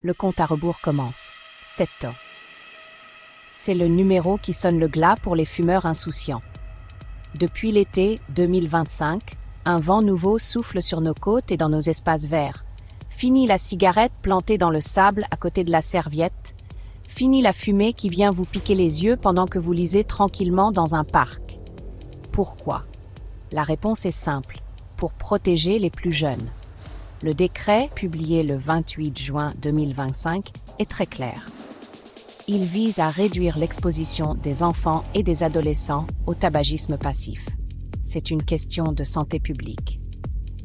Le compte à rebours commence. 7 ans. C'est le numéro qui sonne le glas pour les fumeurs insouciants. Depuis l'été 2025, un vent nouveau souffle sur nos côtes et dans nos espaces verts. Fini la cigarette plantée dans le sable à côté de la serviette. Fini la fumée qui vient vous piquer les yeux pendant que vous lisez tranquillement dans un parc. Pourquoi? La réponse est simple. Pour protéger les plus jeunes. Le décret, publié le 28 juin 2025, est très clair. Il vise à réduire l'exposition des enfants et des adolescents au tabagisme passif. C'est une question de santé publique.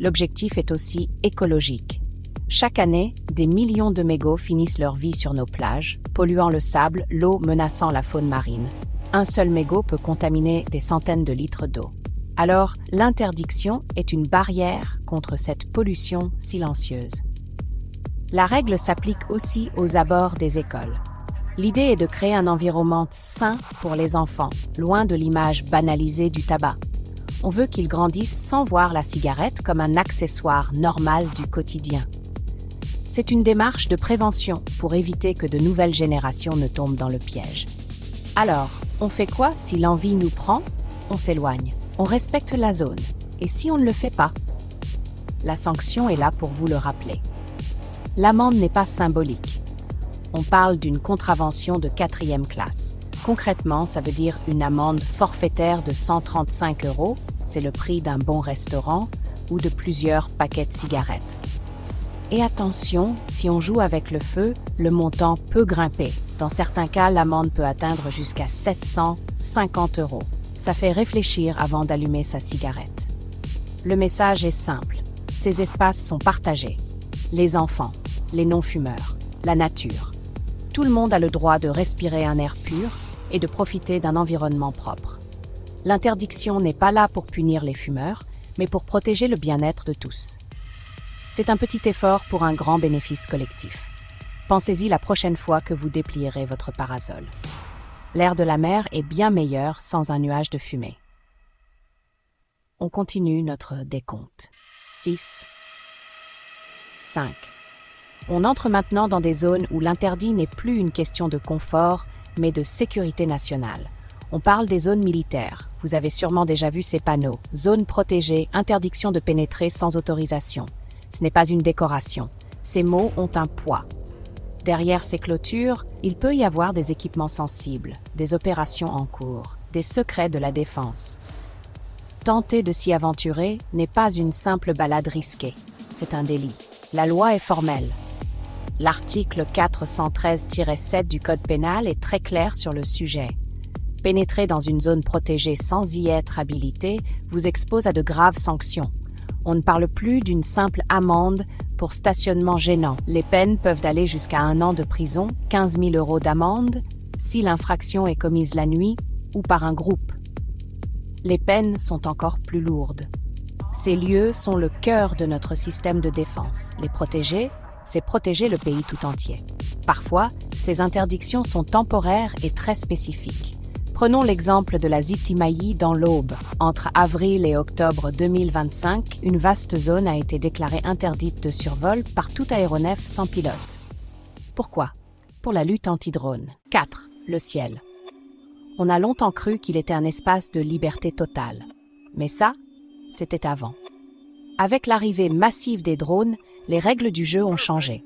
L'objectif est aussi écologique. Chaque année, des millions de mégots finissent leur vie sur nos plages, polluant le sable, l'eau menaçant la faune marine. Un seul mégot peut contaminer des centaines de litres d'eau. Alors, l'interdiction est une barrière contre cette pollution silencieuse. La règle s'applique aussi aux abords des écoles. L'idée est de créer un environnement sain pour les enfants, loin de l'image banalisée du tabac. On veut qu'ils grandissent sans voir la cigarette comme un accessoire normal du quotidien. C'est une démarche de prévention pour éviter que de nouvelles générations ne tombent dans le piège. Alors, on fait quoi si l'envie nous prend? On s'éloigne. On respecte la zone. Et si on ne le fait pas? La sanction est là pour vous le rappeler. L'amende n'est pas symbolique. On parle d'une contravention de 4e classe. Concrètement, ça veut dire une amende forfaitaire de 135 €, c'est le prix d'un bon restaurant, ou de plusieurs paquets de cigarettes. Et attention, si on joue avec le feu, le montant peut grimper. Dans certains cas, l'amende peut atteindre jusqu'à 750 €. Ça fait réfléchir avant d'allumer sa cigarette. Le message est simple. Ces espaces sont partagés. Les enfants, les non-fumeurs, la nature. Tout le monde a le droit de respirer un air pur et de profiter d'un environnement propre. L'interdiction n'est pas là pour punir les fumeurs, mais pour protéger le bien-être de tous. C'est un petit effort pour un grand bénéfice collectif. Pensez-y la prochaine fois que vous déplierez votre parasol. L'air de la mer est bien meilleur sans un nuage de fumée. On continue notre décompte. 6, 5. On entre maintenant dans des zones où l'interdit n'est plus une question de confort, mais de sécurité nationale. On parle des zones militaires. Vous avez sûrement déjà vu ces panneaux. Zone protégée, interdiction de pénétrer sans autorisation. Ce n'est pas une décoration. Ces mots ont un poids. Derrière ces clôtures, il peut y avoir des équipements sensibles, des opérations en cours, des secrets de la défense. Tenter de s'y aventurer n'est pas une simple balade risquée, c'est un délit. La loi est formelle. L'article 413-7 du Code pénal est très clair sur le sujet. Pénétrer dans une zone protégée sans y être habilité vous expose à de graves sanctions. On ne parle plus d'une simple amende pour stationnement gênant. Les peines peuvent aller jusqu'à 1 an de prison, 15 000 € d'amende, si l'infraction est commise la nuit ou par un groupe. Les peines sont encore plus lourdes. Ces lieux sont le cœur de notre système de défense. Les protéger, c'est protéger le pays tout entier. Parfois, ces interdictions sont temporaires et très spécifiques. Prenons l'exemple de la Zitimayi dans l'Aube. Entre avril et octobre 2025, une vaste zone a été déclarée interdite de survol par tout aéronef sans pilote. Pourquoi? Pour la lutte anti-drone. 4. Le ciel. On a longtemps cru qu'il était un espace de liberté totale. Mais ça, c'était avant. Avec l'arrivée massive des drones, les règles du jeu ont changé.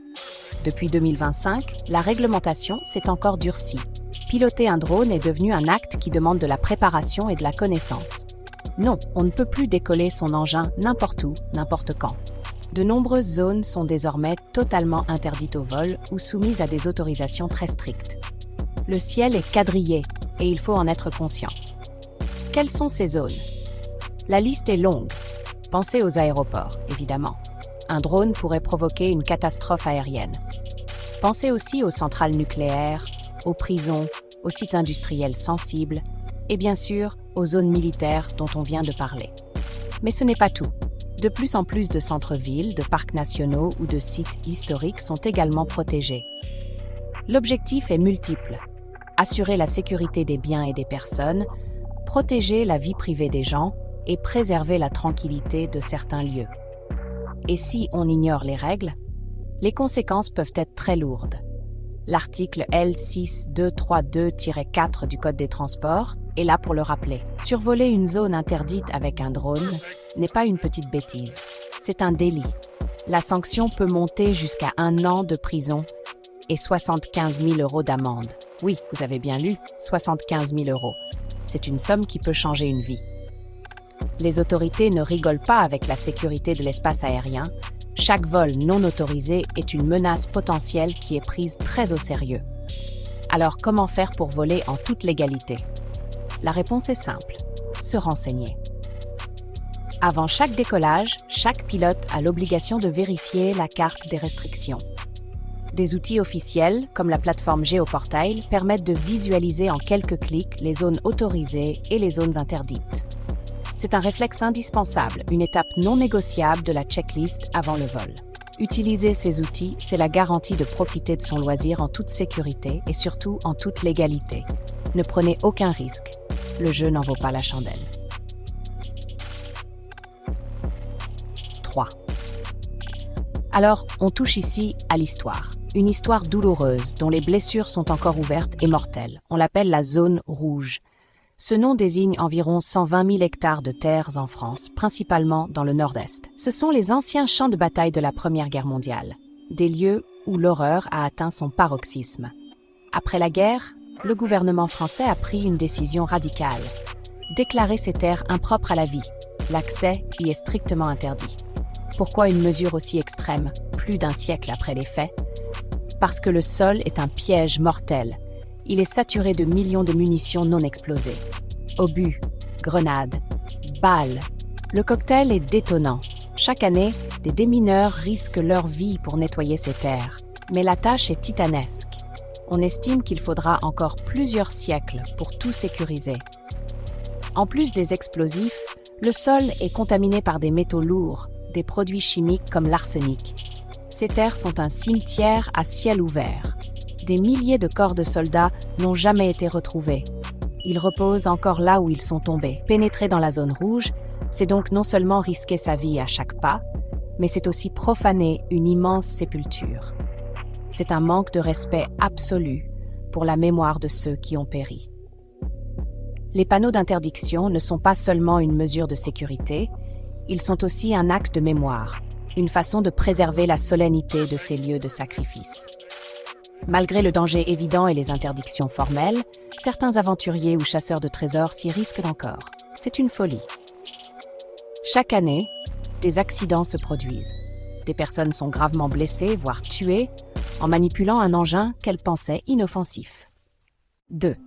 Depuis 2025, la réglementation s'est encore durcie. Piloter un drone est devenu un acte qui demande de la préparation et de la connaissance. Non, on ne peut plus décoller son engin n'importe où, n'importe quand. De nombreuses zones sont désormais totalement interdites au vol ou soumises à des autorisations très strictes. Le ciel est quadrillé et il faut en être conscient. Quelles sont ces zones? La liste est longue. Pensez aux aéroports, évidemment. Un drone pourrait provoquer une catastrophe aérienne. Pensez aussi aux centrales nucléaires, aux prisons, aux sites industriels sensibles et bien sûr aux zones militaires dont on vient de parler. Mais ce n'est pas tout. De plus en plus de centres-villes, de parcs nationaux ou de sites historiques sont également protégés. L'objectif est multiple. Assurer la sécurité des biens et des personnes, protéger la vie privée des gens et préserver la tranquillité de certains lieux. Et si on ignore les règles, Les conséquences peuvent être très lourdes. L'article L6232-4 du Code des transports est là pour le rappeler. Survoler une zone interdite avec un drone n'est pas une petite bêtise, c'est un délit. La sanction peut monter jusqu'à 1 an de prison et 75 000 € d'amende. Oui, vous avez bien lu, 75 000 €. C'est une somme qui peut changer une vie. Les autorités ne rigolent pas avec la sécurité de l'espace aérien. Chaque vol non autorisé est une menace potentielle qui est prise très au sérieux. Alors, comment faire pour voler en toute légalité? La réponse est simple, se renseigner. Avant chaque décollage, chaque pilote a l'obligation de vérifier la carte des restrictions. Des outils officiels, comme la plateforme Géoportail, permettent de visualiser en quelques clics les zones autorisées et les zones interdites. C'est un réflexe indispensable, une étape non négociable de la checklist avant le vol. Utiliser ces outils, c'est la garantie de profiter de son loisir en toute sécurité et surtout en toute légalité. Ne prenez aucun risque. Le jeu n'en vaut pas la chandelle. 3. Alors, on touche ici à l'histoire. Une histoire douloureuse dont les blessures sont encore ouvertes et mortelles. On l'appelle la zone rouge. Ce nom désigne environ 120 000 hectares de terres en France, principalement dans le nord-est. Ce sont les anciens champs de bataille de la Première Guerre mondiale, des lieux où l'horreur a atteint son paroxysme. Après la guerre, le gouvernement français a pris une décision radicale. Déclarer ces terres impropres à la vie. L'accès y est strictement interdit. Pourquoi une mesure aussi extrême, plus d'1 siècle après les faits? Parce que le sol est un piège mortel. Il est saturé de millions de munitions non explosées. Obus, grenades, balles. Le cocktail est détonnant. Chaque année, des démineurs risquent leur vie pour nettoyer ces terres. Mais la tâche est titanesque. On estime qu'il faudra encore plusieurs siècles pour tout sécuriser. En plus des explosifs, le sol est contaminé par des métaux lourds, des produits chimiques comme l'arsenic. Ces terres sont un cimetière à ciel ouvert. Des milliers de corps de soldats n'ont jamais été retrouvés. Ils reposent encore là où ils sont tombés. Pénétrer dans la zone rouge, c'est donc non seulement risquer sa vie à chaque pas, mais c'est aussi profaner une immense sépulture. C'est un manque de respect absolu pour la mémoire de ceux qui ont péri. Les panneaux d'interdiction ne sont pas seulement une mesure de sécurité, ils sont aussi un acte de mémoire, une façon de préserver la solennité de ces lieux de sacrifice. Malgré le danger évident et les interdictions formelles, certains aventuriers ou chasseurs de trésors s'y risquent encore. C'est une folie. Chaque année, des accidents se produisent. Des personnes sont gravement blessées, voire tuées, en manipulant un engin qu'elles pensaient inoffensif. 2.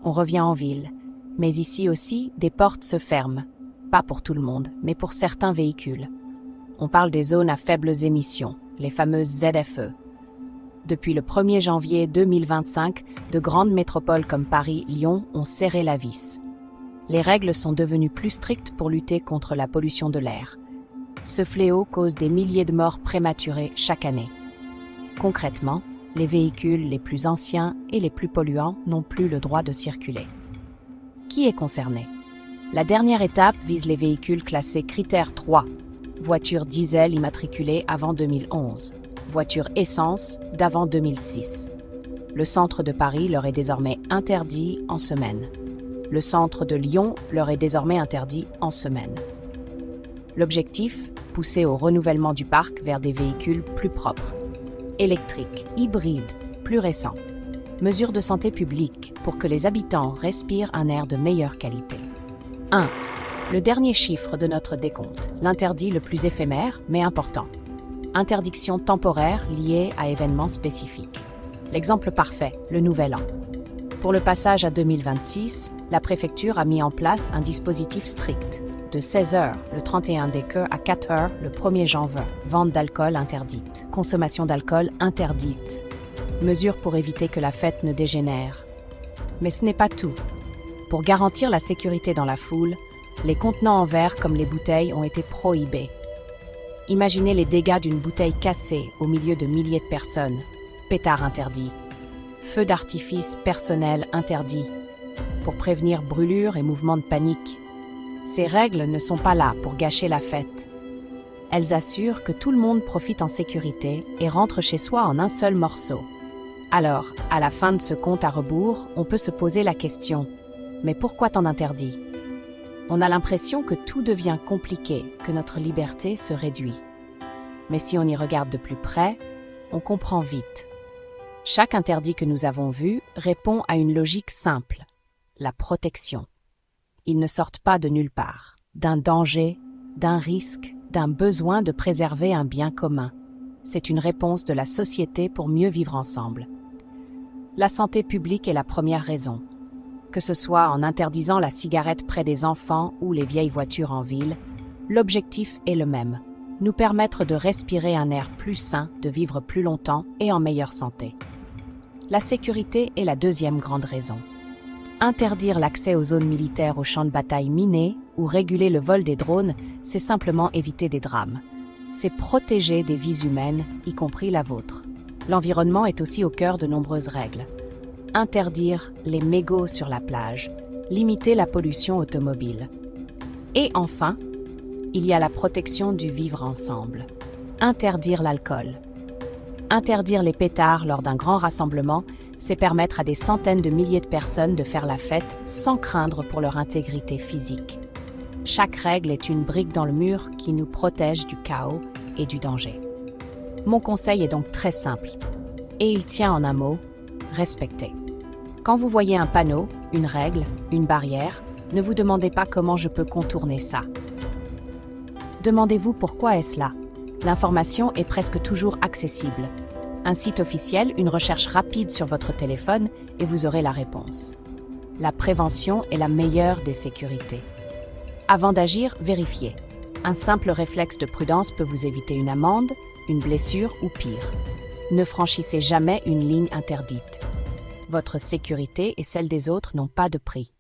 On revient en ville, mais ici aussi, des portes se ferment. Pas pour tout le monde, mais pour certains véhicules. On parle des zones à faibles émissions, les fameuses ZFE. Depuis le 1er janvier 2025, de grandes métropoles comme Paris, Lyon ont serré la vis. Les règles sont devenues plus strictes pour lutter contre la pollution de l'air. Ce fléau cause des milliers de morts prématurées chaque année. Concrètement, les véhicules les plus anciens et les plus polluants n'ont plus le droit de circuler. Qui est concerné? La dernière étape vise les véhicules classés critère 3, voitures diesel immatriculées avant 2011. Voiture essence d'avant 2006. Le centre de Paris leur est désormais interdit en semaine. Le centre de Lyon leur est désormais interdit en semaine. L'objectif, pousser au renouvellement du parc vers des véhicules plus propres, électriques, hybrides, plus récents. Mesures de santé publique pour que les habitants respirent un air de meilleure qualité. 1. Le dernier chiffre de notre décompte, l'interdit le plus éphémère mais important. Interdiction temporaire liée à événements spécifiques. L'exemple parfait, le Nouvel An. Pour le passage à 2026, la préfecture a mis en place un dispositif strict. De 16h le 31 décembre à 4h le 1er janvier. Vente d'alcool interdite. Consommation d'alcool interdite. Mesures pour éviter que la fête ne dégénère. Mais ce n'est pas tout. Pour garantir la sécurité dans la foule, les contenants en verre comme les bouteilles ont été prohibés. Imaginez les dégâts d'une bouteille cassée au milieu de milliers de personnes. Pétards interdits. Feux d'artifice personnel interdits. Pour prévenir brûlures et mouvements de panique. Ces règles ne sont pas là pour gâcher la fête. Elles assurent que tout le monde profite en sécurité et rentre chez soi en un seul morceau. Alors, à la fin de ce compte à rebours, on peut se poser la question « Mais pourquoi tant d'interdits ?» On a l'impression que tout devient compliqué, que notre liberté se réduit. Mais si on y regarde de plus près, on comprend vite. Chaque interdit que nous avons vu répond à une logique simple, la protection. Ils ne sortent pas de nulle part, d'un danger, d'un risque, d'un besoin de préserver un bien commun. C'est une réponse de la société pour mieux vivre ensemble. La santé publique est la première raison. Que ce soit en interdisant la cigarette près des enfants ou les vieilles voitures en ville, l'objectif est le même, nous permettre de respirer un air plus sain, de vivre plus longtemps et en meilleure santé. La sécurité est la deuxième grande raison. Interdire l'accès aux zones militaires aux champs de bataille minés ou réguler le vol des drones, c'est simplement éviter des drames. C'est protéger des vies humaines, y compris la vôtre. L'environnement est aussi au cœur de nombreuses règles. Interdire les mégots sur la plage, limiter la pollution automobile. Et enfin, il y a la protection du vivre ensemble. Interdire l'alcool. Interdire les pétards lors d'un grand rassemblement, c'est permettre à des centaines de milliers de personnes de faire la fête sans craindre pour leur intégrité physique. Chaque règle est une brique dans le mur qui nous protège du chaos et du danger. Mon conseil est donc très simple, et il tient en un mot, respecter. Quand vous voyez un panneau, une règle, une barrière, ne vous demandez pas comment je peux contourner ça. Demandez-vous pourquoi est-ce là. L'information est presque toujours accessible. Un site officiel, une recherche rapide sur votre téléphone et vous aurez la réponse. La prévention est la meilleure des sécurités. Avant d'agir, vérifiez. Un simple réflexe de prudence peut vous éviter une amende, une blessure ou pire. Ne franchissez jamais une ligne interdite. Votre sécurité et celle des autres n'ont pas de prix.